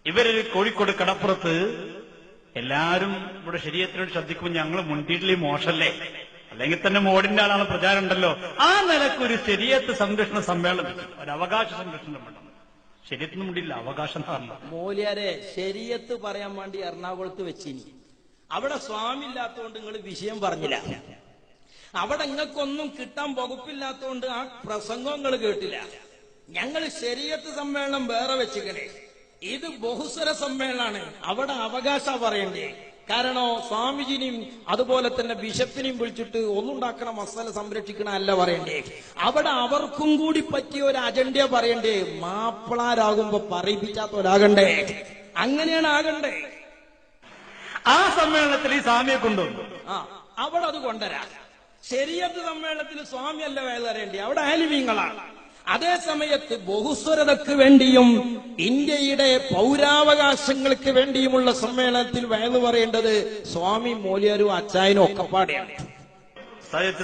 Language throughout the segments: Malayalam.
ഇവര് കോഴിക്കോട് കടപ്പുറത്ത് എല്ലാരും ഇവിടെ ശരീരത്തിനോട് ശ്രദ്ധിക്കുമ്പോൾ ഞങ്ങൾ മുൻപീട്ടിൽ മോശല്ലേ, അല്ലെങ്കിൽ തന്നെ മോഡിന്റെ ആളാണ് പ്രചാരം ഉണ്ടല്ലോ, ആ നിലക്ക് ഒരു ശരീരത്ത് സംരക്ഷണ സമ്മേളനം, ഒരു അവകാശ സംരക്ഷണം വേണം. ശരീരത്തിന് മുണ്ടില്ല, അവകാശം മോലിയാരെ ശരീരത്ത് പറയാൻ വേണ്ടി എറണാകുളത്ത് വെച്ചിനി. അവിടെ സ്വാമി ഇല്ലാത്തതുകൊണ്ട് നിങ്ങൾ വിഷയം പറഞ്ഞില്ല. അവിടെ നിങ്ങൾക്കൊന്നും കിട്ടാൻ വകുപ്പില്ലാത്തതുകൊണ്ട് ആ പ്രസംഗം നിങ്ങൾ കേട്ടില്ല. ഞങ്ങൾ ശരീരത്ത് സമ്മേളനം വേറെ വെച്ചിക്കണേ. ഇത് ബഹുസ്വര സമ്മേളനാണ്. അവിടെ അവകാശ പറയണ്ടേ. കാരണോ സ്വാമിജിനെയും അതുപോലെ തന്നെ ബിഷപ്പിനെയും വിളിച്ചിട്ട് ഒന്നുണ്ടാക്കണ മസാല സംരക്ഷിക്കണ അല്ല പറയണ്ടേ. അവിടെ അവർക്കും കൂടി പറ്റിയ ഒരു അജണ്ട പറയണ്ടേ. മാപ്പിളാരാകുമ്പോ പറയിപ്പിച്ചാത്തവരാകണ്ടേ. അങ്ങനെയാണ് ആകണ്ടേ. ആ സമ്മേളനത്തിൽ ഈ സ്വാമിയെ കൊണ്ടുവന്നു. അവിടെ അത് കൊണ്ടുവരാ. ശരീഅത്ത് സമ്മേളനത്തിൽ സ്വാമിയല്ല വേല അറിയണ്ടേ, അവിടെ ആലിമീങ്ങളാണ്. അതേ സമയത്ത് ബഹുസ്വരതയ്ക്ക് വേണ്ടിയും ഇന്ത്യയുടെ പൗരാവകാശങ്ങൾക്ക് വേണ്ടിയുമുള്ള സമ്മേളനത്തിൽ വേല പറയേണ്ടത് സ്വാമി മോലിയാരും അച്ചായനും ഒക്കെപ്പാടെയാണ്.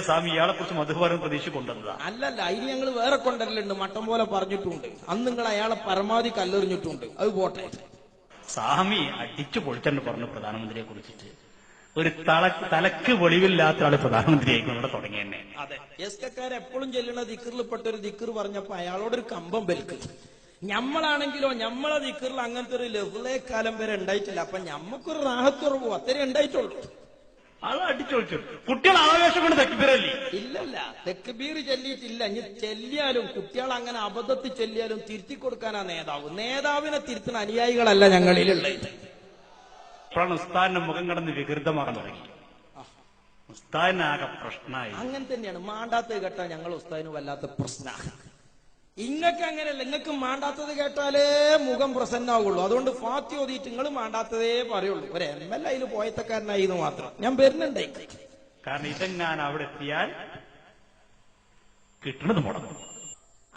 സ്വാമി ഇയാളെ കുറിച്ച് മധുപാരം പ്രതീക്ഷ കൊണ്ടുവന്നതാ. അല്ലല്ല, അതിന് ഞങ്ങൾ വേറെ കൊണ്ടുവരലുണ്ട്. മട്ടം പോലെ പറഞ്ഞിട്ടുണ്ട്. അന്ന് നിങ്ങൾ അയാളെ പരമാവധി കല്ലെറിഞ്ഞിട്ടുണ്ട്. അത് പോട്ടെ. സ്വാമി അടിച്ചു പൊളിച്ചു പറഞ്ഞു പ്രധാനമന്ത്രിയെ കുറിച്ചിട്ട്. ഒരു തലക്ക് വെളിവില്ലാത്ത ആള് പ്രധാനമന്ത്രിയായിരിക്കും ഇവിടെ തുടങ്ങി തന്നെ. അതെ, എസ്കക്കാരെ എപ്പോഴും ചെല്ലുന്ന ദിക്കറിൽപ്പെട്ട ഒരു ദിക്കർ പറഞ്ഞപ്പോ അയാളോടൊരു കമ്പം വലിക്കും. ഞമ്മളാണെങ്കിലോ ഞമ്മളെ ദിക്കറിൽ അങ്ങനത്തെ ഒരു ലഹുലേ കാലം വരെ ഉണ്ടായിട്ടില്ല. അപ്പൊ ഞമ്മക്കൊരു റാഹത്തുറവോ അത്രേ ഉണ്ടായിട്ടുള്ളൂ. അത് അടിച്ചൊളിച്ചു. കുട്ടികൾ ആവേശം കൊണ്ട് തെക്കുബീറല്ലേ? ഇല്ലല്ല, തെക്കുബീർ ചെല്ലിയിട്ടില്ല. ഇനി ചെല്ലിയാലും കുട്ടികൾ അങ്ങനെ അബദ്ധത്തിൽ ചെല്ലിയാലും തിരുത്തി കൊടുക്കാനാ നേതാവ്. നേതാവിനെ തിരുത്തുന്ന അനുയായികളല്ല ഞങ്ങളിലുള്ളത്. അപ്പോഴാണ് ഉസ്താദിന്റെ മുഖം കടന്ന് വികൃതമാകാൻ തുടങ്ങി. ഉസ്താദിനാകെ പ്രശ്നമായി. അങ്ങനെ തന്നെയാണ്. മാണ്ടാത്തത് കേട്ടാൽ ഞങ്ങൾ ഉസ്താദിന് വല്ലാത്ത പ്രശ്നമാണ്. ഇങ്ങക്ക് അങ്ങനെയല്ല. ഇങ്ങക്ക് മാണ്ടാത്തത് കേട്ടാലേ മുഖം പ്രസന്നാവുള്ളൂ. അതുകൊണ്ട് ഫാത്തി ഓതിയിട്ട് നിങ്ങൾ മാണ്ടാത്തതേ പറയുള്ളൂ. ഒരു ML അതിൽ പോയത്തക്കാരനായി എന്ന് മാത്രം. ഞാൻ വരുന്നുണ്ടായി. കാരണം ഇതെങ്ങാൻ അവിടെ എത്തിയാൽ കിട്ടുന്നത് മുടങ്ങും.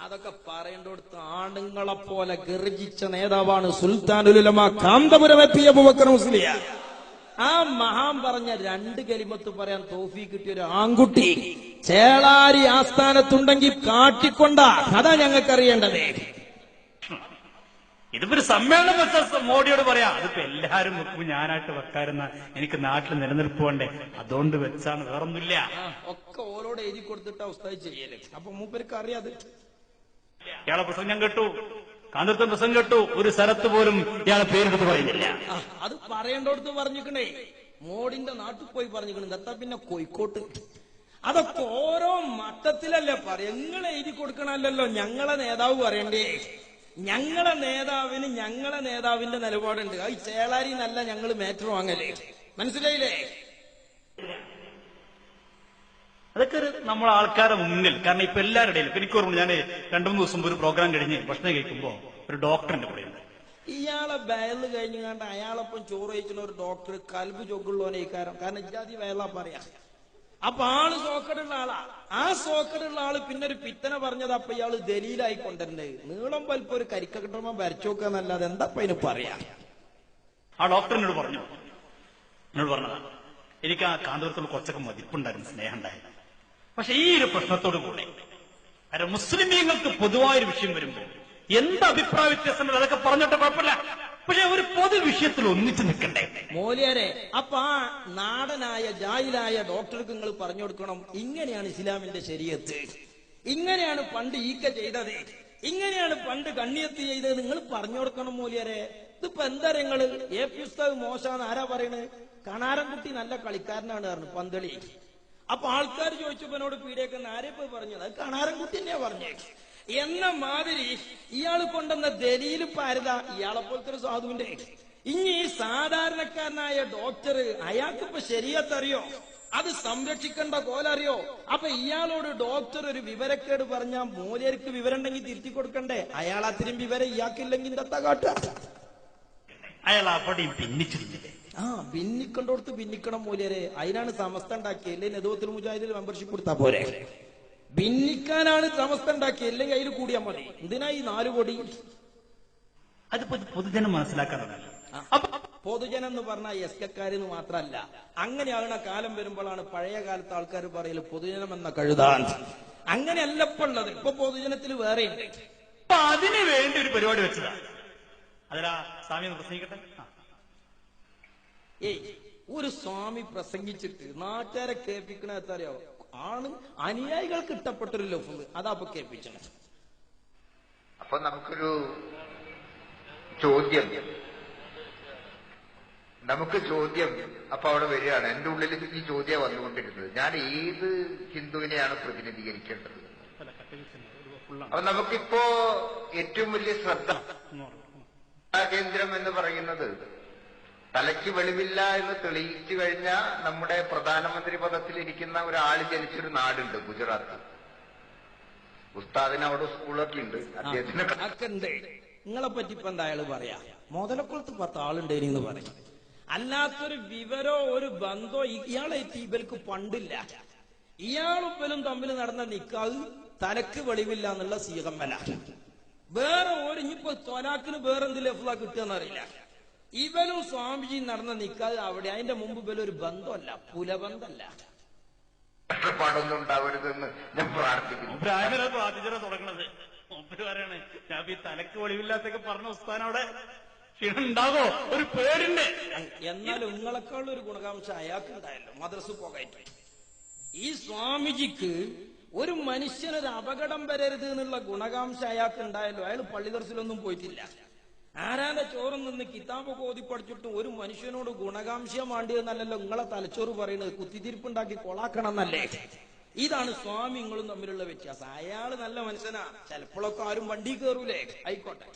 അതൊക്കെ പറയേണ്ടടുത്ത് ആണുങ്ങളെ പോലെ ഗർജിച്ച നേതാവാണ് സുൽത്താനുൽ ഉലമ കാന്തപുരം എത്തിയ അബൂബക്കർ മുസ്ലിയാർ. ആ മഹാൻ പറഞ്ഞ 2 കലിമത്ത് പറയാൻ തൗഫീഖ് കിട്ടിയ ഒരു ആൺകുട്ടി ചേളാരി ആസ്ഥാനത്തുണ്ടെങ്കിൽ കാട്ടിക്കൊണ്ട. അതാ ഞങ്ങൾക്ക് അറിയേണ്ടത്. ഇതിപ്പോ ഒരു സമ്മേളനം വെച്ച മോഡിയോട് പറയാം. അതിപ്പോ എല്ലാരും വെക്കും, ഞാനായിട്ട് വെക്കാരുന്ന എനിക്ക് നാട്ടിൽ നിലനിൽപ്പ് വേണ്ടേ, അതുകൊണ്ട് വെച്ചാണ്, വേറൊന്നുമില്ല. ഒക്കെ ഓരോട് എഴുതി കൊടുത്തിട്ട് ഉസ്താദ് ചെയ്യല്. അപ്പൊ മൂപ്പർക്ക് അറിയാതെ. ഇയാളെ പ്രസംഗം ഞാൻ കേട്ടു, കാന്തപുരത്തെ പ്രസംഗം കേട്ടു. ഒരു സ്ഥലത്ത് പോലും ഇയാളെ പേരെടുത്ത് പറയുന്നില്ല. അത് പറയേണ്ടടുത്ത് പറഞ്ഞിക്കണേ. മോഡിന്റെ നാട്ടിൽ പോയി പറഞ്ഞിക്കണേ. ദത്താ പിന്നെ കോഴിക്കോട്ട്. അതൊക്കെ ഓരോ മട്ടത്തിലല്ലേ പറയാ. നിങ്ങൾ എഴുതി കൊടുക്കണല്ലോ. ഞങ്ങളെ നേതാവ് പറയണ്ടേ. ഞങ്ങളെ നേതാവിന് ഞങ്ങളെ നേതാവിന്റെ നിലപാടുണ്ട്. അത് ചേളാരി നല്ല ഞങ്ങൾ മേറ്റർ വാങ്ങലേ. മനസ്സിലായില്ലേ? അതൊക്കെ നമ്മൾ ആൾക്കാരുടെ മുന്നിൽ. കാരണം ഇപ്പൊ എല്ലാവരുടെയും ഇപ്പൊ എനിക്ക് ഓർമ്മ, ഞാൻ 2-3 ദിവസം ഒരു പ്രോഗ്രാം കഴിഞ്ഞ് ഭക്ഷണം കഴിക്കുമ്പോ ഒരു ഡോക്ടറിന്റെ കൂടെ ഉണ്ട്. ഇയാളെ വയല് കഴിഞ്ഞു കണ്ട് അയാളൊപ്പം ചോറ് കഴിക്കുന്ന ഒരു ഡോക്ടർ കൽബ് ചൊക്കുള്ളവനെ കാരണം ഇജാതി വയലാ പറയാ. അപ്പൊ ആള് സോക്കടുള്ള ആളാ. ആ സോക്കടുള്ള ആള് പിന്നെ ഒരു പിത്തന പറഞ്ഞത്. അപ്പൊ ഇയാള് ദലീലായി കൊണ്ടുവരണ്ടേ. നീളം വലിപ്പം ഒരു കരിക്കട്ടമ്മ വരച്ചു നോക്കാന്നല്ലാതെ എന്താ അതിന് പറയാ. ആ ഡോക്ടറിനോട് പറഞ്ഞു, എന്നോട് പറഞ്ഞതാണ്, എനിക്ക് ആ കാന്തപുരത്തോട് കുറച്ചൊക്കെ മതിപ്പുണ്ടായിരുന്നു, സ്നേഹം ഉണ്ടായിരുന്നു. പക്ഷെ ഈ ഒരു പ്രശ്നത്തോടു കൂടെ കാരണം മുസ്ലിമീങ്ങൾക്ക് പൊതുവായൊരു വിഷയം വരുമ്പോൾ എന്ത് അഭിപ്രായ വ്യത്യാസം അതൊക്കെ പറഞ്ഞിട്ട് കുഴപ്പമില്ല. പക്ഷെ ഒരു പൊതു വിഷയത്തിൽ ഒന്നിച്ചു നിൽക്കണ്ടേ മോലിയാരെ? അപ്പൊ ആ നാടനായ ജാഹിലായ ഡോക്ടർക്ക് നിങ്ങൾ പറഞ്ഞു കൊടുക്കണം, ഇങ്ങനെയാണ് ഇസ്ലാമിന്റെ ശരീഅത്ത്, ഇങ്ങനെയാണ് പണ്ട് ഈക്ക ചെയ്തത്, ഇങ്ങനെയാണ് പണ്ട് കണ്ണിയത്ത് ചെയ്തത്. നിങ്ങൾ പറഞ്ഞു കൊടുക്കണം മോലിയാരെ. ഇതിപ്പോ എന്താ നിങ്ങള് AP ഉസ്താദ് മോശാന്ന് ആരാ പറയണത്? കണാരൻകുട്ടി നല്ല കളിക്കാരനാണ് പറഞ്ഞു പന്തളി. അപ്പൊ ആൾക്കാർ ചോദിച്ചപ്പോനോട് പീഡിയേക്കുന്ന ആരെപ്പോ പറഞ്ഞത്? അത് കണാരൻകുട്ടി തന്നെയാ പറഞ്ഞേ. എന്ന മാതിരി ഇയാൾ കൊണ്ടുവന്ന ദലീൽ പാരത ഇയാളെ പോലത്തെ ഒരു സാധുവിന്റെ. ഇനി ഈ സാധാരണക്കാരനായ ഡോക്ടർ അയാൾക്കിപ്പോ ശരീഅത്ത് അറിയോ? അത് സംരക്ഷിക്കേണ്ട കോലറിയോ? അപ്പൊ ഇയാളോട് ഡോക്ടർ ഒരു വിവരക്കേട് പറഞ്ഞാൽ മോലിയർക്ക് വിവരം ഉണ്ടെങ്കിൽ തിരുത്തി കൊടുക്കണ്ടേ? അയാൾ അത്രയും വിവരം ഇയാൾക്കില്ലെങ്കിൽ എന്താ കാട്ടുക? അയാൾ അവിടെയും ഭിന്നിച്ചിരുന്നില്ലേ? ഭിന്നിക്കണ്ടോടത്ത് ഭിന്നിക്കണം മോലിയരെ. അതിനാണ് സമസ്ത ഉണ്ടാക്കിയല്ലേ. നെതുവത്തുൽ മുജാഹിദിൽ മെമ്പർഷിപ്പ് കൊടുത്താ പോരെ? ഭിന്നിക്കാനാണ് സമസ്ത ഉണ്ടാക്കിയത്. അല്ലെങ്കിൽ അതിൽ കൂടിയാൽ മതി. എന്തിനാ ഈ 4 കോടി? അതിപ്പോ പൊതുജനം മനസ്സിലാക്കാറുണ്ടല്ലോ. പൊതുജനം എന്ന് പറഞ്ഞാൽ എസ്കക്കാരെന്ന് മാത്രമല്ല. അങ്ങനെയാകണ കാലം വരുമ്പോഴാണ് പഴയ കാലത്ത് ആൾക്കാർ പറയല് പൊതുജനം എന്ന കഴുതാൻ. അങ്ങനെയല്ല ഇപ്പൊ ഉള്ളത്. ഇപ്പൊ പൊതുജനത്തിൽ വേറെയുണ്ട്. അപ്പൊ അതിനു വേണ്ടി ഒരു പരിപാടി വെച്ചതാണ്. അതിലാ സ്വാമി ഒന്ന് പ്രസംഗിക്കട്ടെ. ഏയ് ഒരു സ്വാമി പ്രസംഗിച്ചിട്ട് നാട്ടുകാരെ കേൾപ്പിക്കണ എത്രയോ ആണ് അനുയായികൾക്ക് ഇഷ്ടപ്പെട്ടൊരു ലഫ്ള് അതാ അപ്പൊ കേൾപ്പിച്ചത്. അപ്പൊ നമുക്കൊരു ചോദ്യം അപ്പൊ അവിടെ വരികയാണ്. എന്റെ ഉള്ളിൽ ഈ ചോദ്യം വന്നുകൊണ്ടിരുന്നത്, ഞാൻ ഏത് ഹിന്ദുവിനെയാണ് പ്രതിനിധീകരിക്കേണ്ടത്? അപ്പൊ നമുക്കിപ്പോ ഏറ്റവും വലിയ ശ്രദ്ധ കേന്ദ്രം എന്ന് പറയുന്നത് തലയ്ക്ക് വെളിവില്ല എന്ന് തെളിയിച്ചു കഴിഞ്ഞാൽ നമ്മുടെ പ്രധാനമന്ത്രി പദത്തിലിരിക്കുന്ന ഒരാൾ ജനിച്ചൊരു നാടുണ്ട്, ഗുജറാത്ത്. ഉസ്താദിന് അവിടെ സ്കൂളൊക്കെ ഉണ്ട്, അദ്ദേഹത്തിന് ഉണ്ട്. നിങ്ങളെ പറ്റി ഇപ്പൊ എന്താ അയാള് പറയാ? മുതലക്കുളത്ത് 10 ആളുണ്ടേനെന്ന് പറയും. അല്ലാത്തൊരു വിവരോ ഒരു ബന്ധോ ഇയാളെ ഇവർക്ക് പണ്ടില്ല. ഇയാളും ഇവലും തമ്മിൽ നടന്ന നിക്കാഹ് തലക്ക് വെളിവില്ല എന്നുള്ള സീകമ്മല. വേറെ ഒരു ഇനിയിപ്പോ തൊലാക്കിന് വേറെന്ത് ലഫ്ല കിട്ടുകയെന്നറിയില്ല. ഇവനും സ്വാമിജി നടന്ന നിക്കാഹ് അവിടെ. അതിന്റെ മുമ്പ് ഇവലും ഒരു ബന്ധമല്ല, പുലബന്ധമല്ല. കഷ്ടപ്പാടൊന്നും ഉണ്ടാവരുതെന്ന് ഞാൻ പ്രാർത്ഥിക്കുന്നു. പ്രാർത്ഥിച്ചാ തുടങ്ങണത്. മൂപ്പര് പറയാണ്, ഞാൻ ഈ തലക്ക് വെളിവില്ലാത്തൊക്കെ പറഞ്ഞ ഉസ്താനോടെ ക്ഷീണം ഉണ്ടാകോ? ഒരു പേരുണ്ട്. എന്നാലും നിങ്ങളെക്കാളും ഒരു ഗുണകാംശം അയാൾക്ക് ഉണ്ടായല്ലോ, മദ്രസ പോകായിട്ട്. ഈ സ്വാമിജിക്ക് ഒരു മനുഷ്യനൊരു അപകടം വരരുത് എന്നുള്ള ഗുണകാംശം അയാൾക്ക് ഉണ്ടായല്ലോ. അയാൾ പള്ളി ദർശനമൊന്നും പോയിട്ടില്ല. ആരാന്റെ ചോറും നിന്ന് കിതാബൊക്കെ ഓതി പഠിച്ചിട്ടും ഒരു മനുഷ്യനോട് ഗുണകാംക്ഷം വേണ്ടിയെന്നല്ലല്ലോ നിങ്ങളെ തലച്ചോറ് പറയുന്നത്. കുത്തിത്തിരിപ്പുണ്ടാക്കി കൊളാക്കണം എന്നല്ലേ? ഇതാണ് സ്വാമി നിങ്ങളും തമ്മിലുള്ള വ്യത്യാസം. അയാള് നല്ല മനുഷ്യനാ, ചിലപ്പോഴൊക്കെ ആരും വണ്ടി കയറൂലേ, ആയിക്കോട്ടെ.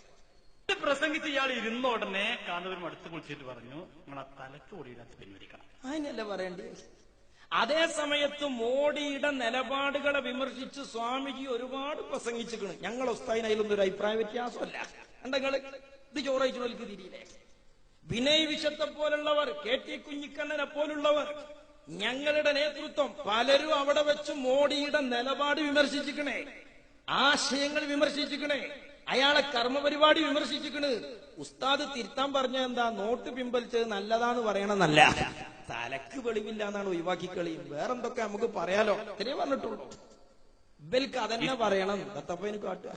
പ്രസംഗിച്ച് ഇയാൾ ഇരുന്ന ഉടനെ കാന്തപുരം അടുത്ത് കുളിച്ചിട്ട് പറഞ്ഞു, നിങ്ങളെ തലക്ക് ഓടിയില്ലാത്ത പിൻവലിക്കണം. അതിനല്ലേ പറയണ്ടേ? അതേ സമയത്ത് മോഡിയുടെ നിലപാടുകളെ വിമർശിച്ച് സ്വാമിജി ഒരുപാട് പ്രസംഗിച്ചിരിക്കുന്നു. ഞങ്ങൾ ഉസ്താദിന് അതിലൊന്നും ഒരു അഭിപ്രായ വ്യത്യാസമല്ല. കണ്ടങ്ങള് ഇത് ചോറയിച്ചവർക്ക് തിരിയില്ലേ? വിനയ് വിശത്തെ പോലുള്ളവർ, കെ ടി കുഞ്ഞിക്കണ്ണനെ പോലുള്ളവർ, ഞങ്ങളുടെ നേതൃത്വം പലരും അവിടെ വെച്ച് മോഡിയുടെ നിലപാട് വിമർശിച്ചിക്കണേ, ആശയങ്ങൾ വിമർശിച്ചിക്കണേ, അയാളെ കർമ്മപരിപാടി വിമർശിച്ചിക്കണ്. ഉസ്താദ് തിരുത്താൻ പറഞ്ഞ എന്താ? നോട്ട് പിൻവലിച്ചത് നല്ലതാന്ന് പറയണമെന്നല്ല, തലക്ക് വെളിവില്ല എന്നാണ് ഒഴിവാക്കി കളിയും. വേറെന്തൊക്കെ നമുക്ക് പറയാലോ, ഇത്രേ പറഞ്ഞിട്ടുള്ളൂ. ഇവർക്ക് അതന്നെ പറയണം. ദത്തപ്പ എനിക്ക് കാട്ടുക.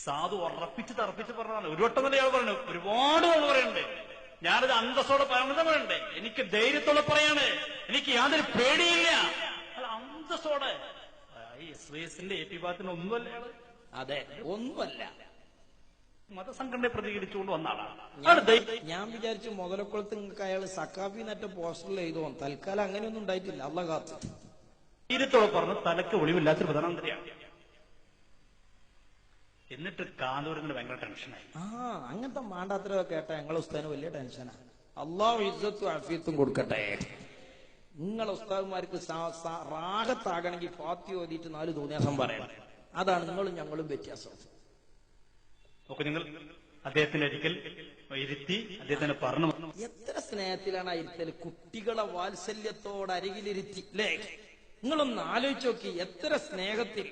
സാധു ഉറപ്പിച്ച് തറപ്പിച്ച് പറഞ്ഞതാണ്. ഒരു വട്ടം തന്നെ അയാൾ പറഞ്ഞു, ഒരുപാട് ആൾ പറയണ്ടേ. ഞാനത് അന്തസ്സോടെ പറയണ്ടേ, എനിക്ക് ധൈര്യത്തോടെ പറയാണ്, എനിക്ക് യാതൊരു പേടിയില്ല. അല്ല, അന്തസ്സോടെ. എസ്വൈഎസിന്റെ എ പി ഭാഗത്തിന് ഒന്നുമല്ല അയാള്. അതെ, ഒന്നുമല്ല. മതസംഘടനയെ പ്രതികരിച്ചുകൊണ്ട് വന്ന ആളാണ്. ഞാൻ വിചാരിച്ചു മുതലക്കുളത്ത് നിങ്ങൾക്ക് അയാൾ സക്കാഫി നറ്റ പോസ്റ്ററിൽ എഴുതുമോ. തൽക്കാലം അങ്ങനെയൊന്നും ഉണ്ടായിട്ടില്ല. അള്ള കാത്ത്. ധൈര്യത്തോടെ പറഞ്ഞു, തലക്ക് ഒളിവില്ലാത്തൊരു പ്രധാനമന്ത്രിയാണ്. എന്നിട്ട് കാന്തപുരത്തിന് ഭയങ്കര ടെൻഷനായി. അങ്ങനത്തെ മാണ്ടാത്തരൊക്കെ കേട്ടാ ഞങ്ങളെ ഉസ്താദിന് വലിയ ടെൻഷനാ. അള്ളാഹു ഇസ്സത്തും അഫീത്തും കൊടുക്കട്ടെ. നിങ്ങളെ ഉസ്താദുമാർക്ക് റാഹത്താകണമെങ്കിൽ ഫാത്തി ഓതിയിട്ട് 4 തോന്നിയാസം പറയണം. അതാണ് നിങ്ങളും ഞങ്ങളും വ്യത്യാസം. ഒക്കെ നിങ്ങൾ അദ്ദേഹത്തിന്റെ ഒരിക്കൽ ഇരുത്തി അദ്ദേഹത്തിന് പറഞ്ഞു. എത്ര സ്നേഹത്തിലാണ് ആ ഇരുത്തല്. കുട്ടികളെ വാത്സല്യത്തോടെ അരികിലിരുത്തി അല്ലേ? നിങ്ങളൊന്ന് ആലോചിച്ച് നോക്കി, എത്ര സ്നേഹത്തിൽ.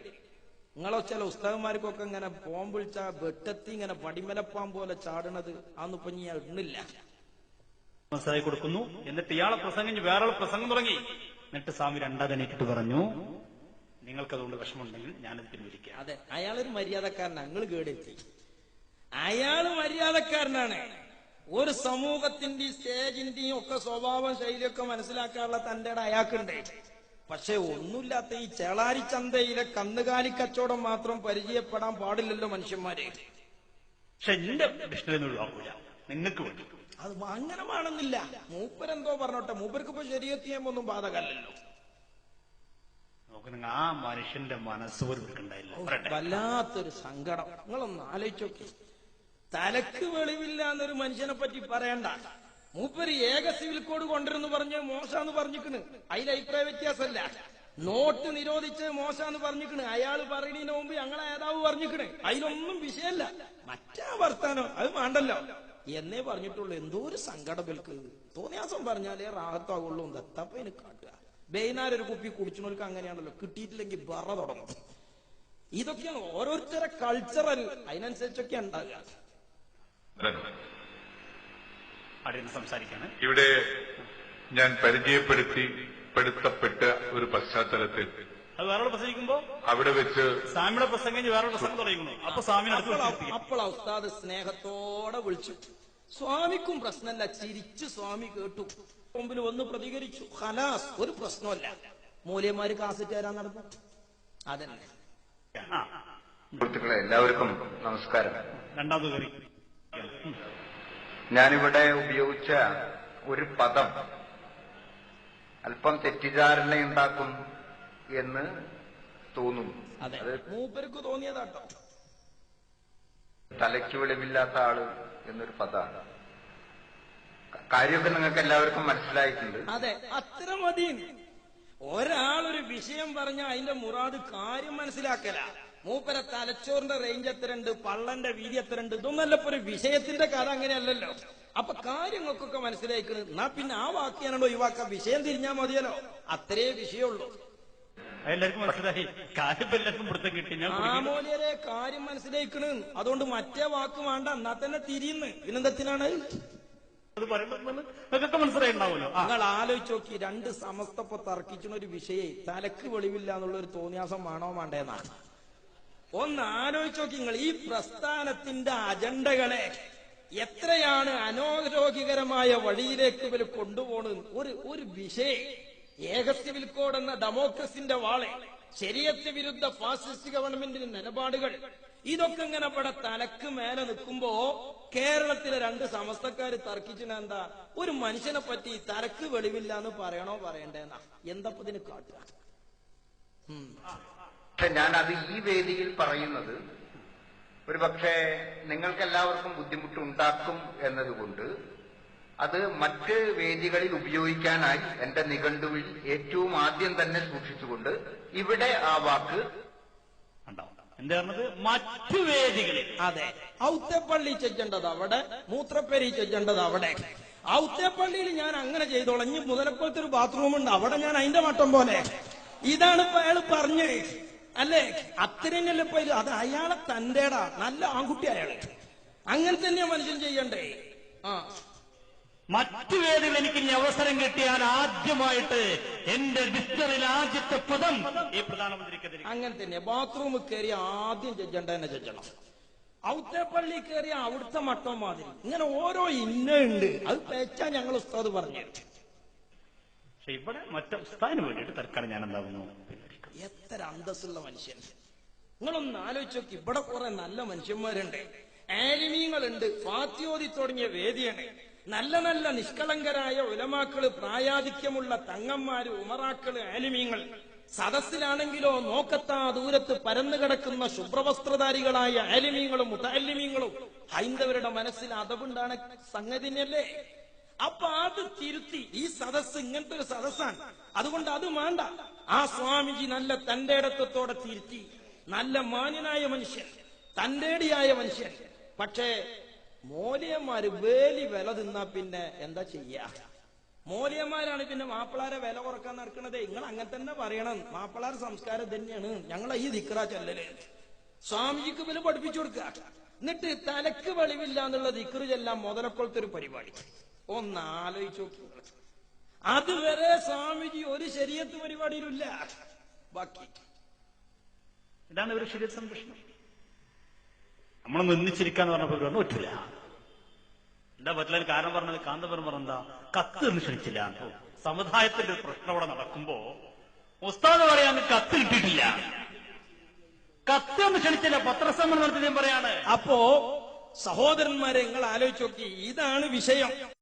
നിങ്ങളെ ചില ഉസ്താദന്മാർക്കൊക്കെ ഇങ്ങനെ പോമ്പിളിച്ച വെട്ടത്തി ഇങ്ങനെ പടിമലപ്പാൻ പോലെ ചാടണത് അതൊന്നും ഞാൻ ഇടുന്നില്ല. മനസ്സിലാക്കി കൊടുക്കുന്നു. എന്നിട്ട് ഇയാളെ പ്രസംഗം വേറെ പ്രസംഗം തുടങ്ങി. എന്നിട്ട് സ്വാമി രണ്ടാമതെണീറ്റിട്ട് പറഞ്ഞു, നിങ്ങൾക്കതുകൊണ്ട് വിഷമമുണ്ടെങ്കിൽ ഞാനത് പിൻവലിക്കാം. അതെ, അയാളൊരു മര്യാദക്കാരനാണ്. നിങ്ങൾ കേടെത്തി. അയാള് മര്യാദക്കാരനാണ്. ഒരു സമൂഹത്തിന്റെയും സ്റ്റേജിന്റെയും ഒക്കെ സ്വഭാവം ശൈലിയൊക്കെ മനസ്സിലാക്കാനുള്ള തന്റെ അയാൾക്കുണ്ട്. പക്ഷെ ഒന്നുമില്ലാത്ത ഈ ചേളാരി ചന്തയിലെ കന്നുകാലി കച്ചവടം മാത്രം പരിചയപ്പെടാൻ പാടില്ലല്ലോ മനുഷ്യന്മാരെ. പക്ഷെ എന്റെ വിഷ്ണുവിനെ ഒഴിവാക്കൂല, നിങ്ങൾക്ക് വേണ്ടി. അത് അങ്ങനെ വേണമെന്നില്ല. മൂപ്പരെന്തോ പറഞ്ഞോട്ടെ, മൂപ്പർക്ക് ഇപ്പൊ ശരീരത്ത് ചെയ്യുമ്പോ ബാധകമല്ലല്ലോ. നമുക്ക് നിങ്ങൾ ആ മനുഷ്യന്റെ മനസ്സുപോലും എടുക്കണ്ടായില്ല. വല്ലാത്തൊരു സങ്കടം. നിങ്ങളൊന്ന് ആലോചിച്ചോക്കെ. തലക്ക് വെളിവില്ല എന്നൊരു മനുഷ്യനെ പറ്റി പറയണ്ട. മൂപ്പര് ഏക സിവിൽ കോഡ് കൊണ്ടുവരുന്നു പറഞ്ഞ് മോശാന്ന് പറഞ്ഞിക്കണ്. അതിൽ അഭിപ്രായ വ്യത്യാസമല്ല. നോട്ട് നിരോധിച്ച് മോശാന്ന് പറഞ്ഞിക്കണ്. അയാൾ പറയുന്നതിന് മുമ്പ് ഞങ്ങളെ നേതാവ് പറഞ്ഞിക്കണ്. അതിലൊന്നും വിഷയമല്ല. മറ്റാ വർത്താനോ അത് വേണ്ടല്ലോ എന്നേ പറഞ്ഞിട്ടുള്ളൂ. എന്തോ ഒരു സങ്കടം ബൽക്ക്. തോന്നിയാസം പറഞ്ഞാലേ റാഹത്താകുള്ളൂ. ദത്തപ്പ എനിക്ക് കാട്ടുക. ബൈനാരൊരു കുപ്പി കുടിച്ചവർക്ക് അങ്ങനെയാണല്ലോ, കിട്ടിയിട്ടില്ലെങ്കിൽ ബറ തുടങ്ങും. ഇതൊക്കെയാണ് ഓരോരുത്തരെ കൾച്ചറൽ, അതിനനുസരിച്ചൊക്കെ ഉണ്ടാകുക. സംസാരിക്കാണ് ഇവിടെ ഞാൻ പരിചയപ്പെടുത്തപ്പെട്ട ഒരു പശ്ചാത്തലത്തിൽ അത് വേറെ പ്രസംഗിക്കുമ്പോ അവിടെ വെച്ച് സ്വാമിയുടെ പ്രസംഗം കഴിഞ്ഞ് വേറെ പ്രസംഗം തുടങ്ങുന്നു. അപ്പൊ സ്വാമിനെ അടുത്ത് വിളിച്ചിരിക്കും. അപ്പോൾ ഉസ്താദ് സ്നേഹത്തോടെ വിളിച്ചു. സ്വാമിക്കും പ്രശ്നമല്ല, ചിരിച്ചു സ്വാമി കേട്ടു. മുമ്പിൽ വന്ന് പ്രതികരിച്ചു. ഖലാസ്, ഒരു പ്രശ്നമല്ല. മൂല്യന്മാര് കാസറ്റ് തരാൻ നടന്നു. അതന്നെ. സുഹൃത്തുക്കളെ, എല്ലാവർക്കും നമസ്കാരം. രണ്ടാമത് കയറി ഞാനിവിടെ ഉപയോഗിച്ച ഒരു പദം അല്പം തെറ്റിദ്ധാരണയുണ്ടാക്കും എന്ന് തോന്നുന്നു. അതെ, അത് മൂപ്പർക്ക് തോന്നിയതാട്ടോ. തലയ്ക്ക് വെളിവില്ലാത്ത ആള് എന്നൊരു പദമാണ്. കാര്യമൊക്കെ നിങ്ങൾക്ക് എല്ലാവർക്കും മനസ്സിലായിട്ടുണ്ട്. അതെ, അത്ര മതി. ഒരാളൊരു വിഷയം പറഞ്ഞ അതിന്റെ മുറാദ് കാര്യം മനസ്സിലാക്കല. മൂപ്പര തലച്ചോറിന്റെ റേഞ്ച് എത്രയുണ്ട്, പള്ളന്റെ വീതി എത്രയുണ്ട്, ഇതൊന്നല്ല ഇപ്പൊ ഒരു വിഷയത്തിന്റെ കഥ. അങ്ങനെയല്ലല്ലോ. അപ്പൊ കാര്യങ്ങൾക്കൊക്കെ മനസ്സിലാക്കണം. എന്നാ പിന്നെ ആ വാക്കിയാണോ ഒഴിവാക്കാം, വിഷയം തിരിഞ്ഞാൽ മതിയല്ലോ. അത്രേ വിഷയമുള്ളൂ. എല്ലാവർക്കും മനസ്സിലായി. കാര്യം എല്ലാവർക്കും പിടുത്തം കിട്ടി. ഞാൻ ആമോലിയരെ കാര്യം മനസ്സിലാക്കണം. അതുകൊണ്ട് മറ്റേ വാക്ക് വേണ്ട, എന്നാ തന്നെ തിരിയുന്നു. പിന്നെന്തെത്തിനാണ് അത് പറയുന്നത് നിങ്ങൾക്കൊക്കെ മനസ്സിലായിട്ടുണ്ടാവുമല്ലോ. നിങ്ങൾ ആലോചിച്ച് നോക്കി, രണ്ട് സമസ്തപ്പൊ തർക്കിച്ചുന്ന ഒരു വിഷയെ തലക്ക് വെളിവില്ല എന്നുള്ളൊരു തോന്നിയാസം വേണോ വേണ്ടേന്നാണ്. ഒന്ന് ആലോചിച്ച് നോക്കി നിങ്ങൾ, ഈ പ്രസ്ഥാനത്തിന്റെ അജണ്ടകളെ എത്രയാണ് അനാരോഗ്യകരമായ വഴിയിലേക്ക് ഇവർ കൊണ്ടുപോകുന്നത്. ഒരു വിഷയം, ഏക സിവിൽ കോഡ് എന്ന ഡെമോക്രസിന്റെ വാളെ, ശരീഅത്ത് വിരുദ്ധ ഫാസിസ്റ്റ് ഗവൺമെന്റിന്റെ നിലപാടുകൾ, ഇതൊക്കെ ഇങ്ങനെ ഇവിടെ തലക്ക് മേലെ നിൽക്കുമ്പോ കേരളത്തിലെ രണ്ട് സമസ്തക്കാര് തർക്കിച്ചിന് എന്താ, ഒരു മനുഷ്യനെ പറ്റി തലക്ക് വെളിവില്ല എന്ന് പറയണോ പറയണ്ടേന്നാ. എന്താ ഇതിന് കാട്ടുക? ഞാൻ അത് ഈ വേദിയിൽ പറയുന്നത് ഒരുപക്ഷെ നിങ്ങൾക്കെല്ലാവർക്കും ബുദ്ധിമുട്ടുണ്ടാക്കും എന്നതുകൊണ്ട് അത് മറ്റ് വേദികളിൽ ഉപയോഗിക്കാനായി എന്റെ നിഘണ്ടുവിൽ ഏറ്റവും ആദ്യം തന്നെ സൂക്ഷിച്ചുകൊണ്ട് ഇവിടെ ആ വാക്ക് എന്താ പറഞ്ഞത്? മറ്റു വേദികളിൽ. അതെ, ഔത്തേപ്പള്ളി ചെല്ലേണ്ടത് അവിടെ, മൂത്രപ്പേരി ചെല്ലേണ്ടത് അവിടെ. ഔത്തേപ്പള്ളിയിൽ ഞാൻ അങ്ങനെ ചെയ്തോളാം. ഇനി മുതലക്കുളത്ത് ഒരു ബാത്റൂം ഉണ്ട്, അവിടെ ഞാൻ അതിന്റെ മട്ടം പോലെ. ഇതാണ് ഇപ്പൊ അയാൾ പറഞ്ഞ്, അല്ലേ? അത്രയല്ലേ ഇപ്പൊ ഇത്. അത് അയാളെ തന്റേടാ, നല്ല ആൺകുട്ടി അയാള്. അങ്ങനെ തന്നെയാ മനുഷ്യൻ ചെയ്യണ്ടേ. മറ്റു വേദികൾ എനിക്ക് ഇനി അവസരം കിട്ടിയാൽ ആദ്യമായിട്ട് എന്റെ ഡിക്ഷണറിയിൽ ആദ്യത്തെ പദം ഈ പ്രധാനമന്ത്രിക്കെതിരെ. അങ്ങനെ തന്നെ ബാത്റൂം കയറി ആദ്യം ചെല്ലണ്ട തന്നെ ചെല്ലണം. ഔത്തേപ്പള്ളി കയറിയ അവിടുത്തെ മട്ടം മാതിരി. ഇങ്ങനെ ഓരോ ഇന്നുണ്ട്. അത് പേച്ചാ ഞങ്ങൾ ഉസ്താദ് പറഞ്ഞു. പക്ഷെ ഇവിടെ മറ്റേ ഉസ്താദിന് വേണ്ടിയിട്ട് തൽക്കാലം ഞാൻ എന്താകുന്നു. എത്ര അന്തസ്സുള്ള മനുഷ്യൻ. നിങ്ങളൊന്ന് ആലോചിച്ച് നോക്കി, ഇവിടെ കുറെ നല്ല മനുഷ്യന്മാരുണ്ട്, ആലിമീങ്ങളുണ്ട്, ഫാത്തിയോതി തുടങ്ങിയ വേദിയാണ്. നല്ല നല്ല നിഷ്കളങ്കരായ ഉലമാക്കള്, പ്രായാധിക്യമുള്ള തങ്ങന്മാര്, ഉമറാക്കള്, ആലിമീങ്ങൾ. സദസ്സിലാണെങ്കിലോ നോക്കത്താ ദൂരത്ത് പരന്നു കിടക്കുന്ന ശുഭ്രവസ്ത്രധാരികളായ ആലിമീങ്ങളും മുതഅല്ലിമീങ്ങളും. ഹൈന്ദവരുടെ മനസ്സിൽ അതവുണ്ടാണ് സംഗതിയല്ലേ. അപ്പൊ അത് തിരുത്തി. ഈ സദസ്സ് ഇങ്ങനത്തെ ഒരു സദസ്സാണ്, അതുകൊണ്ട് അത് വേണ്ട. ആ സ്വാമിജി നല്ല തന്റെ ഇടത്വത്തോടെ തിരുത്തി. നല്ല മാന്യനായ മനുഷ്യൻ, തന്റേടിയായ മനുഷ്യൻ. പക്ഷേ മോലിയന്മാര് വേലി വില തിന്നാ പിന്നെ എന്താ ചെയ്യാ? മോലിയന്മാരാണ് പിന്നെ മാപ്പിളാരെ വില കുറക്കാൻ നടക്കണത്. നിങ്ങൾ അങ്ങനെ തന്നെ പറയണം. മാപ്പിളാർ സംസ്കാരം തന്നെയാണ് ഞങ്ങളെ ഈ ദിക്റാ ചൊല്ലല്. സ്വാമിജിക്ക് വില പഠിപ്പിച്ചു കൊടുക്കുക. എന്നിട്ട് തലക്ക് വെളിവില്ല എന്നുള്ള ദിക്റ് ചെല്ലാം മുതലക്കൊളത്തെ ഒരു പരിപാടി. ഒന്ന് ആലോചിച്ചു നോക്കി. അതുവരെ സ്വാമിജി ഒരു ശരീഅത്ത് പരിപാടിയിലില്ല. ബാക്കി ഇതാണ് ഒരു ശരീര സംരക്ഷണം. നമ്മളൊന്ന് ഒന്നിച്ചിരിക്കാന്ന് പറഞ്ഞപ്പോൾ പറ്റില്ല. എന്താ പറ്റില്ല? കാരണം പറഞ്ഞത് കാന്തപുരം പറഞ്ഞെന്താ, കത്ത് എന്ന് ക്ഷണിച്ചില്ല. സമുദായത്തിന്റെ ഒരു പ്രശ്നം അവിടെ നടക്കുമ്പോ ഉസ്താദ് പറയാൻ കത്ത് കിട്ടിയിട്ടില്ല, കത്ത് എന്ന് ക്ഷണിച്ചില്ല, പത്രസമ്മേളനത്തിൽ പറയാണ്. അപ്പോ സഹോദരന്മാരെ നിങ്ങൾ ആലോചിച്ച് നോക്കി, ഇതാണ് വിഷയം.